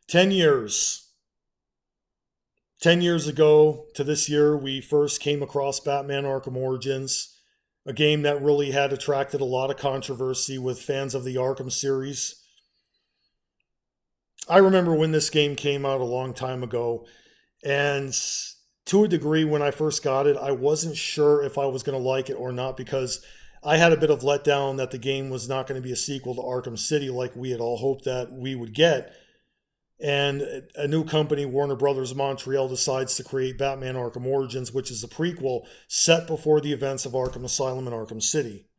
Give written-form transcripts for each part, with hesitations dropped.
10 years. 10 years ago to this year, we first came across Batman Arkham Origins, a game that really had attracted a lot of controversy with fans of the Arkham series. I remember when this game came out a long time ago, and to a degree, when I first got it, I wasn't sure if I was going to like it or not because I had a bit of letdown that the game was not going to be a sequel to Arkham City like we had all hoped that we would get. And a new company, Warner Brothers Montreal, decides to create Batman Arkham Origins, which is a prequel set before the events of Arkham Asylum and Arkham City.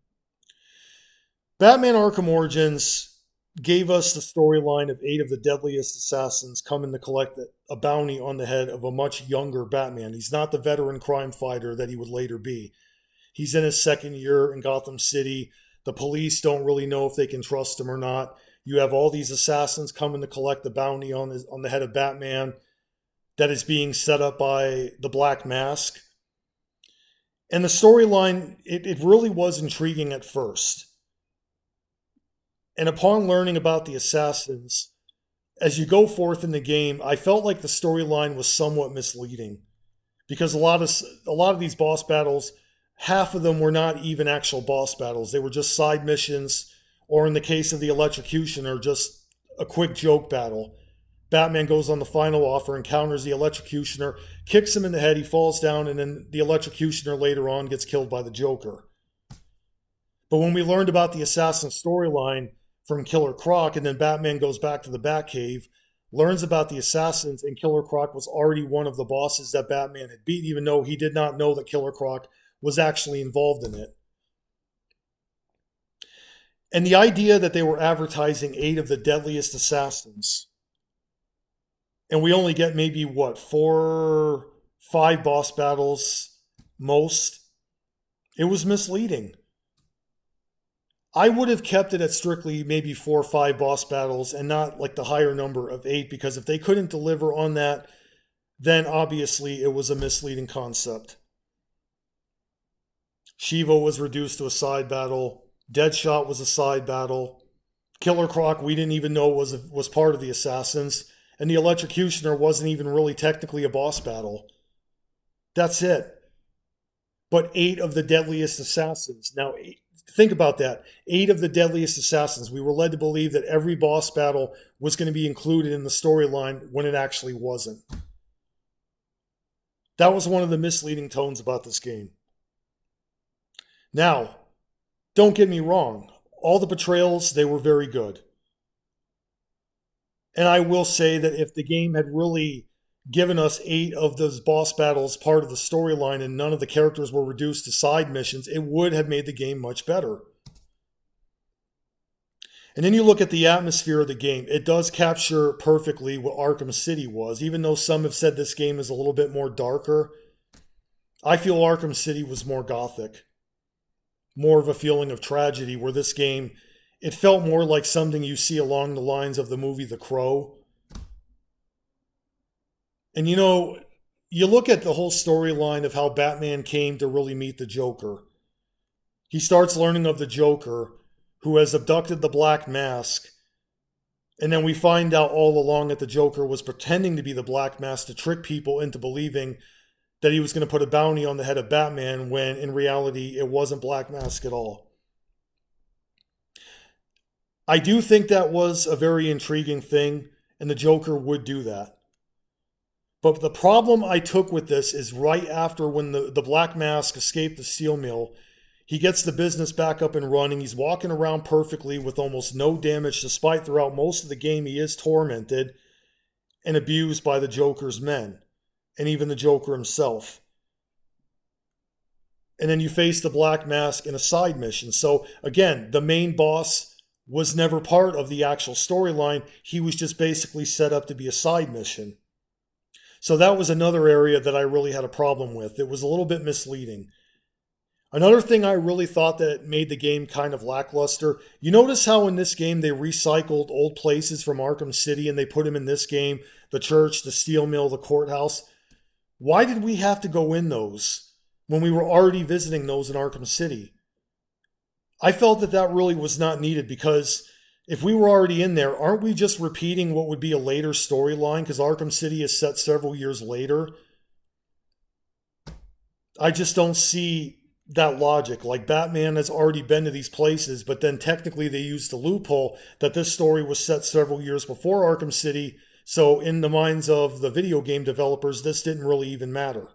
Batman Arkham Origins gave us the storyline of 8 of the deadliest assassins coming to collect a bounty on the head of a much younger Batman. He's not the veteran crime fighter that he would later be. He's in his second year in Gotham City. The police don't really know if they can trust him or not. You have all these assassins coming to collect the bounty on the head of Batman that is being set up by the Black Mask. And the storyline, it really was intriguing at first. And upon learning about the assassins, as you go forth in the game, I felt like the storyline was somewhat misleading. Because a lot of these boss battles, half of them were not even actual boss battles. They were just side missions, or in the case of the Electrocutioner, just a quick joke battle. Batman goes on the final offer, encounters the Electrocutioner, kicks him in the head, he falls down, and then the Electrocutioner later on gets killed by the Joker. But when we learned about the assassin storyline from Killer Croc, and then Batman goes back to the Batcave, learns about the assassins, and Killer Croc was already one of the bosses that Batman had beat, even though he did not know that Killer Croc was actually involved in it. And the idea that they were advertising 8 of the deadliest assassins, and we only get maybe, 4, 5 boss battles most, it was misleading. I would have kept it at strictly maybe 4 or 5 boss battles and not like the higher number of 8, because if they couldn't deliver on that, then obviously it was a misleading concept. Shiva was reduced to a side battle. Deadshot was a side battle. Killer Croc, we didn't even know was part of the assassins. And the Electrocutioner wasn't even really technically a boss battle. That's it. But 8 of the deadliest assassins. Now, think about that. 8 of the deadliest assassins. We were led to believe that every boss battle was going to be included in the storyline when it actually wasn't. That was one of the misleading tones about this game. Now, don't get me wrong. All the betrayals, they were very good. And I will say that if the game had really given us 8 of those boss battles part of the storyline and none of the characters were reduced to side missions, it would have made the game much better. And then you look at the atmosphere of the game. It does capture perfectly what Arkham City was. Even though some have said this game is a little bit more darker, I feel Arkham City was more gothic. More of a feeling of tragedy, where this game, it felt more like something you see along the lines of the movie The Crow. And you look at the whole storyline of how Batman came to really meet the Joker. He starts learning of the Joker, who has abducted the Black Mask, and then we find out all along that the Joker was pretending to be the Black Mask to trick people into believing that he was going to put a bounty on the head of Batman, when in reality it wasn't Black Mask at all. I do think that was a very intriguing thing, and the Joker would do that. But the problem I took with this is right after when the Black Mask escaped the steel mill, he gets the business back up and running. He's walking around perfectly with almost no damage, despite throughout most of the game he is tormented and abused by the Joker's men, and even the Joker himself. And then you face the Black Mask in a side mission. So again, the main boss was never part of the actual storyline. He was just basically set up to be a side mission. So that was another area that I really had a problem with. It was a little bit misleading. Another thing I really thought that made the game kind of lackluster, you notice how in this game they recycled old places from Arkham City and they put them in this game, the church, the steel mill, the courthouse. Why did we have to go in those when we were already visiting those in Arkham City? I felt that really was not needed, because If we were already in there, aren't we just repeating what would be a later storyline? Because Arkham City is set several years later. I just don't see that logic. Like, Batman has already been to these places, but then technically they used the loophole that this story was set several years before Arkham City. So, in the minds of the video game developers, this didn't really even matter.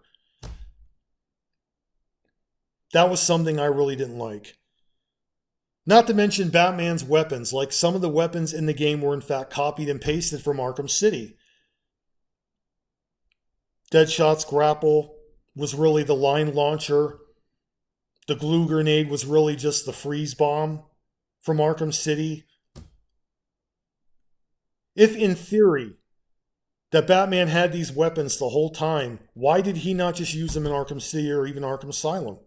That was something I really didn't like. Not to mention Batman's weapons. Like, some of the weapons in the game were in fact copied and pasted from Arkham City. Deadshot's grapple was really the line launcher. The glue grenade was really just the freeze bomb from Arkham City. If in theory that Batman had these weapons the whole time, why did he not just use them in Arkham City or even Arkham Asylum?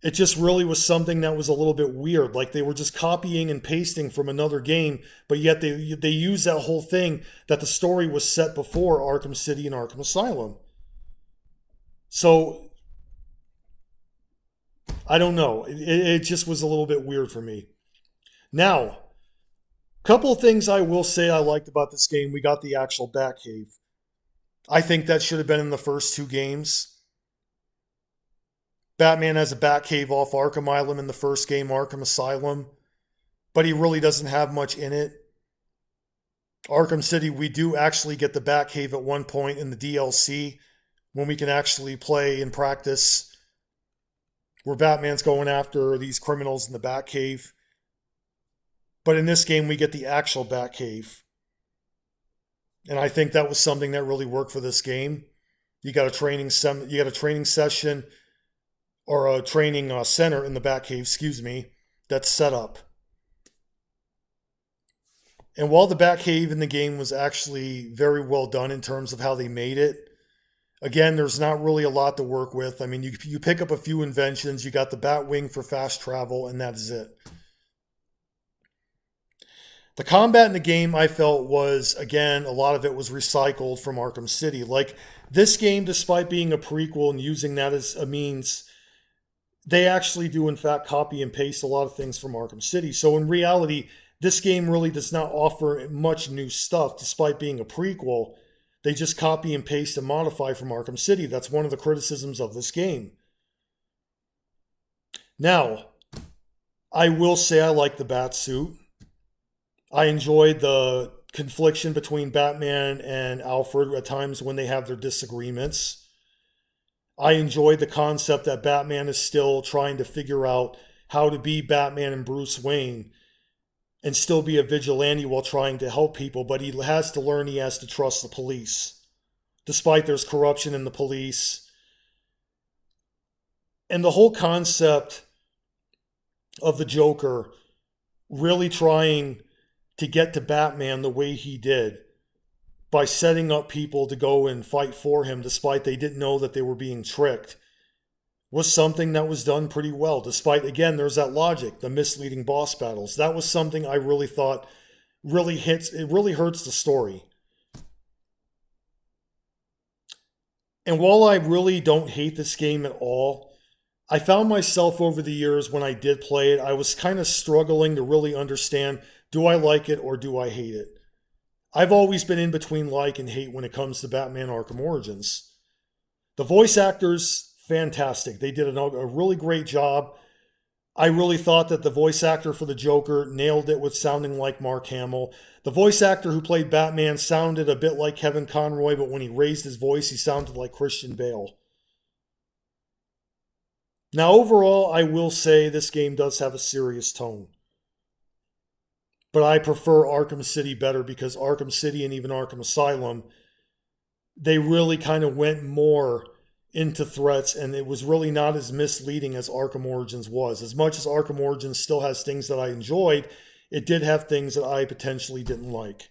It just really was something that was a little bit weird. Like, they were just copying and pasting from another game, but yet they used that whole thing that the story was set before Arkham City and Arkham Asylum. So, I don't know. It just was a little bit weird for me. Now, couple of things I will say I liked about this game. We got the actual Batcave. I think that should have been in the first two games. Batman has a Batcave off Arkham Island in the first game, Arkham Asylum, but he really doesn't have much in it. Arkham City, we do actually get the Batcave at one point in the DLC when we can actually play and practice where Batman's going after these criminals in the Batcave. But in this game, we get the actual Batcave. And I think that was something that really worked for this game. You got a training session or a training center in the Batcave, that's set up. And while the Batcave in the game was actually very well done in terms of how they made it, again, there's not really a lot to work with. I mean, you pick up a few inventions. You got the Batwing for fast travel, and that is it. The combat in the game, I felt, was, again, a lot of it was recycled from Arkham City. Like, this game, despite being a prequel and using that as a means, they actually do, in fact, copy and paste a lot of things from Arkham City. So in reality, this game really does not offer much new stuff, despite being a prequel. They just copy and paste and modify from Arkham City. That's one of the criticisms of this game. Now, I will say I like the Batsuit. I enjoyed the confliction between Batman and Alfred at times when they have their disagreements. I enjoyed the concept that Batman is still trying to figure out how to be Batman and Bruce Wayne and still be a vigilante while trying to help people, but he has to learn he has to trust the police, despite there's corruption in the police. And the whole concept of the Joker really trying to get to Batman the way he did, by setting up people to go and fight for him despite they didn't know that they were being tricked, was something that was done pretty well. Despite, again, there's that logic, the misleading boss battles. That was something I really thought really hurts the story. And while I really don't hate this game at all, I found myself over the years when I did play it, I was kind of struggling to really understand, do I like it or do I hate it? I've always been in between like and hate when it comes to Batman Arkham Origins. The voice actors, fantastic. They did a really great job. I really thought that the voice actor for the Joker nailed it with sounding like Mark Hamill. The voice actor who played Batman sounded a bit like Kevin Conroy, but when he raised his voice, he sounded like Christian Bale. Now, overall, I will say this game does have a serious tone. But I prefer Arkham City better because Arkham City and even Arkham Asylum, they really kind of went more into threats, and it was really not as misleading as Arkham Origins was. As much as Arkham Origins still has things that I enjoyed, it did have things that I potentially didn't like.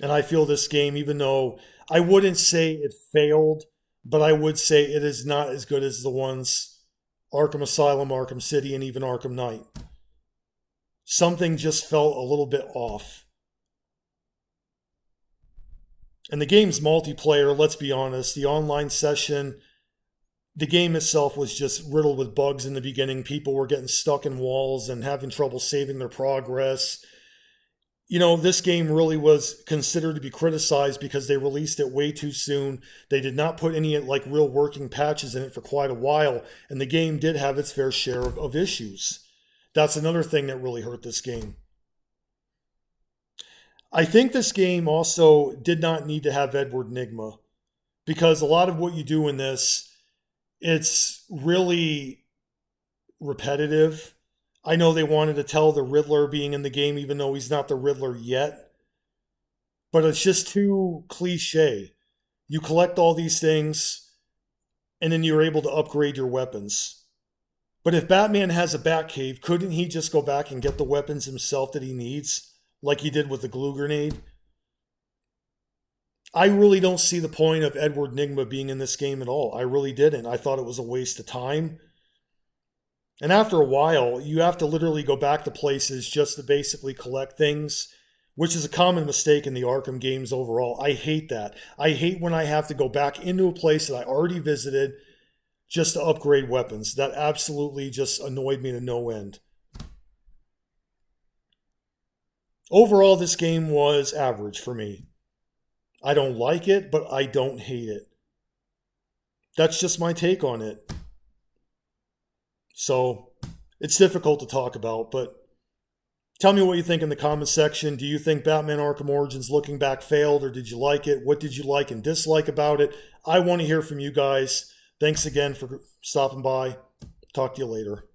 And I feel this game, even though I wouldn't say it failed, but I would say it is not as good as the ones Arkham Asylum, Arkham City, and even Arkham Knight. Something just felt a little bit off. And the game's multiplayer, let's be honest, the online session, The game itself was just riddled with bugs in the beginning. People were getting stuck in walls and having trouble saving their progress. This game really was considered to be criticized because they released it way too soon. They did not put any like real working patches in it for quite a while, and the game did have its fair share of issues. That's another thing that really hurt this game. I think this game also did not need to have Edward Nigma because a lot of what you do in this, it's really repetitive. I know they wanted to tell the Riddler being in the game, even though he's not the Riddler yet, but it's just too cliche. You collect all these things, and then you're able to upgrade your weapons. But if Batman has a Batcave, couldn't he just go back and get the weapons himself that he needs, like he did with the glue grenade? I really don't see the point of Edward Nigma being in this game at all. I really didn't. I thought it was a waste of time. And after a while, you have to literally go back to places just to basically collect things, which is a common mistake in the Arkham games overall. I hate that. I hate when I have to go back into a place that I already visited just to upgrade weapons. That absolutely just annoyed me to no end. Overall, this game was average for me. I don't like it, but I don't hate it. That's just my take on it. So it's difficult to talk about, but tell me what you think in the comments section. Do you think Batman Arkham Origins looking back failed, or did you like it? What did you like and dislike about it? I want to hear from you guys. Thanks again for stopping by. Talk to you later.